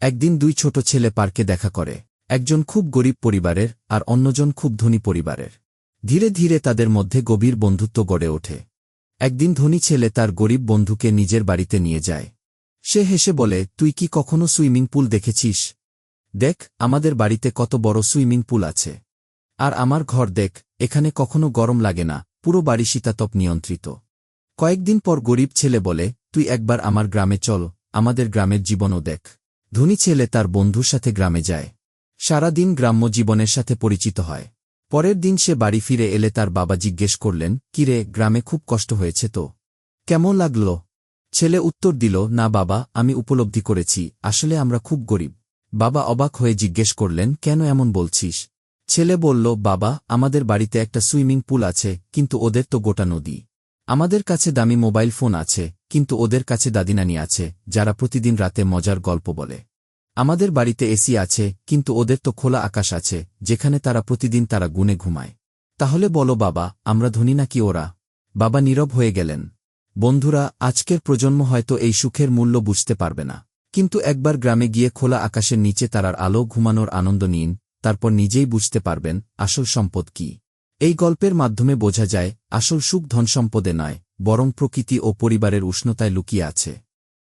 একদিন দুই ছোট ছেলে পার্কে দেখা করে। একজন খুব গরিব পরিবারের আর অন্যজন খুব ধনী পরিবারের। ধীরে ধীরে তাদের মধ্যে গভীর বন্ধুত্ব গড়ে ওঠে। একদিন ধনী ছেলে তার গরিব বন্ধুকে নিজের বাড়িতে নিয়ে যায়। সে হেসে বলে, তুই কি কখনো সুইমিং পুল দেখেছিস? দেখ, আমাদের বাড়িতে কত বড় সুইমিং পুল আছে। আর আমার ঘর দেখ, এখানে কখনো গরম লাগে না, পুরো বাড়ি শীতাতপ নিয়ন্ত্রিত। কয়েকদিন পর গরিব ছেলে বলে, তুই একবার আমার গ্রামে চল, আমাদের গ্রামের জীবনও দেখ। ধনী ছেলে তার বন্ধুর সাথে গ্রামে যায়। সারা দিন গ্রাম্য জীবনের সাথে পরিচিত হয়। পরের দিন সে বাড়ি ফিরে এলে তার বাবা জিজ্ঞেস করলেন, কিরে, গ্রামে খুব কষ্ট হয়েছে তো? কেমন লাগল? ছেলে উত্তর দিল, না বাবা, আমি উপলব্ধি করেছি, আসলে আমরা খুব গরিব। বাবা অবাক হয়ে জিজ্ঞেস করলেন, কেন এমন বলছিস? ছেলে বলল, বাবা, আমাদের বাড়িতে একটা সুইমিং পুল আছে, কিন্তু ওদের তো গোটা নদী। আমাদের কাছে দামি মোবাইল ফোন আছে, কিন্তু ওদের কাছে দাদিনানি আছে, যারা প্রতিদিন রাতে মজার গল্প বলে। আমাদের বাড়িতে এসি আছে, কিন্তু ওদের তো খোলা আকাশ আছে, যেখানে তারা প্রতিদিন তারা গুনে ঘুমায়। তাহলে বলো বাবা, আমরা ধনী নাকি ওরা? বাবা নীরব হয়ে গেলেন। বন্ধুরা, আজকের প্রজন্ম হয়তো এই সুখের মূল্য বুঝতে পারবে না। কিন্তু একবার গ্রামে গিয়ে খোলা আকাশের নিচে তারার আলো ঘুমানোর আনন্দ নিন, তারপর নিজেই বুঝতে পারবেন আসল সম্পদ কি। এই গল্পের মাধ্যমে বোঝা যায়, আসল সুখ ধনসম্পদে নয়, বরং প্রকৃতি ও পরিবারের উষ্ণতায় লুকিয়ে আছে।